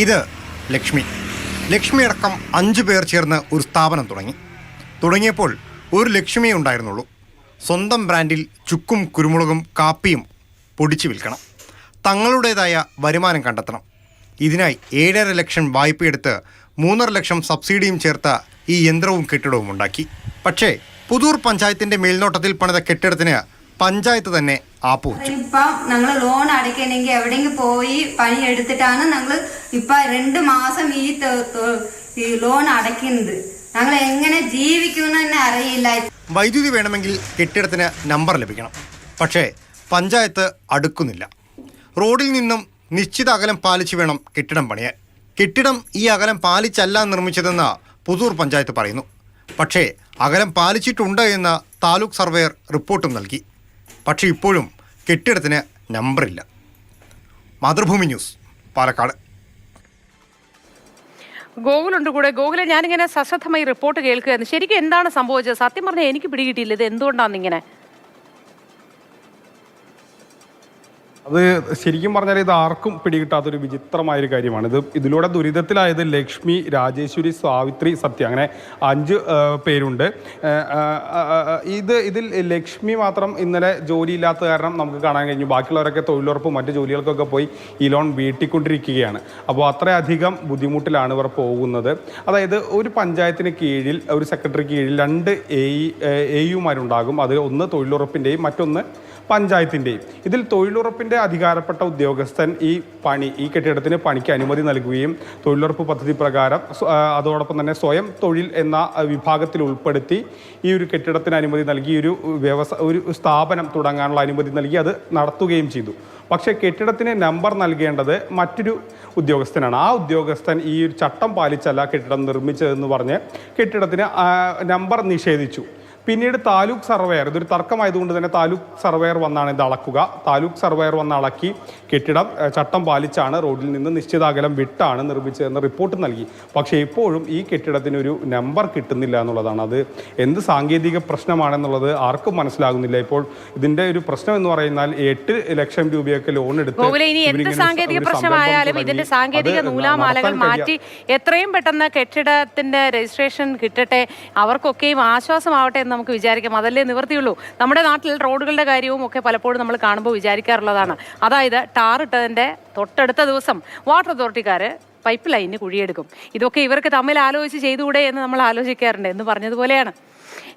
ഇത് ലക്ഷ്മി അടക്കം 5 പേർ ചേർന്ന് ഒരു സ്ഥാപനം തുടങ്ങിയപ്പോൾ ഒരു ലക്ഷ്മിയേ ഉണ്ടായിരുന്നുള്ളൂ. സ്വന്തം ബ്രാൻഡിൽ ചുക്കും കുരുമുളകും കാപ്പിയും പൊടിച്ചു വിൽക്കണം. തങ്ങളുടേതായ വരുമാനം കണ്ടെത്തണം. ഇതിനായി 7.5 ലക്ഷം വായ്പയെടുത്ത് 3.5 ലക്ഷം സബ്സിഡിയും ചേർത്ത ഈ യന്ത്രവും കെട്ടിടവും ഉണ്ടാക്കി. പക്ഷേ പുതൂർ പഞ്ചായത്തിൻ്റെ മേൽനോട്ടത്തിൽ പണിത കെട്ടിടത്തിന് പഞ്ചായത്ത് തന്നെ ആപ്പ് വെച്ചു. ഇപ്പം ഞങ്ങൾ ലോൺ അടയ്ക്കണമെങ്കിൽ എവിടെയെങ്കിലും പോയി പണി എടുത്തിട്ടാണ് ഞങ്ങൾ ഇപ്പം 2 മാസം ഈ ലോൺ അടയ്ക്കുന്നത്. ഞങ്ങൾ എങ്ങനെ ജീവിക്കുമെന്ന് തന്നെ അറിയില്ല. വൈദ്യുതി വേണമെങ്കിൽ കെട്ടിടത്തിന് നമ്പർ ലഭിക്കണം. പക്ഷേ പഞ്ചായത്ത് അടുക്കുന്നില്ല. റോഡിൽ നിന്നും നിശ്ചിത അകലം പാലിച്ച് വേണം കെട്ടിടം പണിയാൻ. കെട്ടിടം ഈ അകലം പാലിച്ചല്ല നിർമ്മിച്ചതെന്ന് പുതൂർ പഞ്ചായത്ത് പറയുന്നു. പക്ഷേ അകലം പാലിച്ചിട്ടുണ്ട് എന്ന് താലൂക്ക് സർവേയർ റിപ്പോർട്ടും നൽകി. പക്ഷേ ഇപ്പോഴും കെട്ടിടത്തിന് നമ്പറില്ല. മാതൃഭൂമി ന്യൂസ്, പാലക്കാട്. ഗോകുലുണ്ട് കൂടെ. ഗോകുലെ, ഞാനിങ്ങനെ സശ്രദ്ധമായി റിപ്പോർട്ട് കേൾക്കുകയായിരുന്നു. ശരിക്കും എന്താണ് സംഭവിച്ചത്? സത്യം പറഞ്ഞാൽ എനിക്ക് പിടികിട്ടിയില്ല. ഇത് എന്തുകൊണ്ടാണെന്നിങ്ങനെ? അത് ശരിക്കും പറഞ്ഞാൽ ഇത് ആർക്കും പിടികിട്ടാത്തൊരു വിചിത്രമായൊരു കാര്യമാണ്. ഇതിലൂടെ ദുരിതത്തിലായത് ലക്ഷ്മി, രാജേശ്വരി, സാവിത്രി, സത്യ, അങ്ങനെ 5 പേരുണ്ട്. ഇതിൽ ലക്ഷ്മി മാത്രം ഇന്നലെ ജോലിയില്ലാത്ത കാരണം നമുക്ക് കാണാൻ കഴിഞ്ഞു. ബാക്കിയുള്ളവരൊക്കെ തൊഴിലുറപ്പും മറ്റു ജോലികൾക്കൊക്കെ പോയി ഈ ലോൺ വീട്ടിക്കൊണ്ടിരിക്കുകയാണ്. അപ്പോൾ അത്രയധികം ബുദ്ധിമുട്ടിലാണ് ഇവർ പോകുന്നത്. അതായത് ഒരു പഞ്ചായത്തിന് കീഴിൽ, ഒരു സെക്രട്ടറി കീഴിൽ 2 AUമാരുണ്ടാകും. അത് ഒന്ന് തൊഴിലുറപ്പിൻ്റെയും മറ്റൊന്ന് പഞ്ചായത്തിൻ്റെയും. ഇതിൽ തൊഴിലുറപ്പിൻ്റെ അധികാരപ്പെട്ട ഉദ്യോഗസ്ഥൻ ഈ കെട്ടിടത്തിന് പണിക്ക് അനുമതി നൽകുകയും തൊഴിലുറപ്പ് പദ്ധതി പ്രകാരം അതോടൊപ്പം തന്നെ സ്വയം തൊഴിൽ എന്ന വിഭാഗത്തിൽ ഉൾപ്പെടുത്തി ഈ ഒരു കെട്ടിടത്തിന് അനുമതി നൽകി ഒരു സ്ഥാപനം തുടങ്ങാനുള്ള അനുമതി നൽകി അത് നടത്തുകയും ചെയ്തു. പക്ഷേ കെട്ടിടത്തിന് നമ്പർ നൽകേണ്ടത് മറ്റൊരു ഉദ്യോഗസ്ഥനാണ്. ആ ഉദ്യോഗസ്ഥൻ ഈ ഒരു ചട്ടം പാലിച്ചല്ല കെട്ടിടം നിർമ്മിച്ചതെന്ന് പറഞ്ഞ് കെട്ടിടത്തിന് നമ്പർ നിഷേധിച്ചു. പിന്നീട് താലൂക്ക് സർവേയർ, ഇതൊരു തർക്കമായതുകൊണ്ട് തന്നെ താലൂക്ക് സർവേയർ വന്നാണ് ഇത് അളക്കുക. താലൂക്ക് സർവേയർ വന്ന് അളക്കി കെട്ടിടം ചട്ടം പാലിച്ചാണ് റോഡിൽ നിന്ന് നിശ്ചിത അകലം വിട്ടാണ് നിർമ്മിച്ചതെന്ന് റിപ്പോർട്ട് നൽകി. പക്ഷേ ഇപ്പോഴും ഈ കെട്ടിടത്തിനൊരു നമ്പർ കിട്ടുന്നില്ല എന്നുള്ളതാണ്. അത് എന്ത് സാങ്കേതിക പ്രശ്നമാണെന്നുള്ളത് ആർക്കും മനസ്സിലാകുന്നില്ല. ഇപ്പോൾ ഇതിൻ്റെ ഒരു പ്രശ്നം എന്ന് പറയുന്നാൽ 8 ലക്ഷം രൂപയൊക്കെ ലോൺ എടുത്ത് എന്ത് സാങ്കേതിക പ്രശ്നമായാലും ഇതിന്റെ സാങ്കേതിക നൂലാമാലകൾ മാറ്റി എത്രയും പെട്ടെന്ന് കെട്ടിടത്തിന്റെ രജിസ്ട്രേഷൻ കിട്ടട്ടെ, അവർക്കൊക്കെയും ആശ്വാസമാവട്ടെ എന്ന് നമുക്ക് വിചാരിക്കാം. അതല്ലേ നിവൃത്തിയുള്ളൂ. നമ്മുടെ നാട്ടിൽ റോഡുകളുടെ കാര്യവും ഒക്കെ പലപ്പോഴും നമ്മൾ കാണുമ്പോൾ വിചാരിക്കാറുള്ളതാണ്. അതായത് ടാർ ഇട്ടതിൻ്റെ തൊട്ടടുത്ത ദിവസം വാട്ടർ അതോറിറ്റിക്കാർ പൈപ്പ് ലൈനിന് കുഴിയെടുക്കും. ഇതൊക്കെ ഇവർക്ക് തമ്മിൽ ആലോചിച്ച് ചെയ്തുകൂടെ എന്ന് നമ്മൾ ആലോചിക്കാറുണ്ട് എന്ന് പറഞ്ഞതുപോലെയാണ്.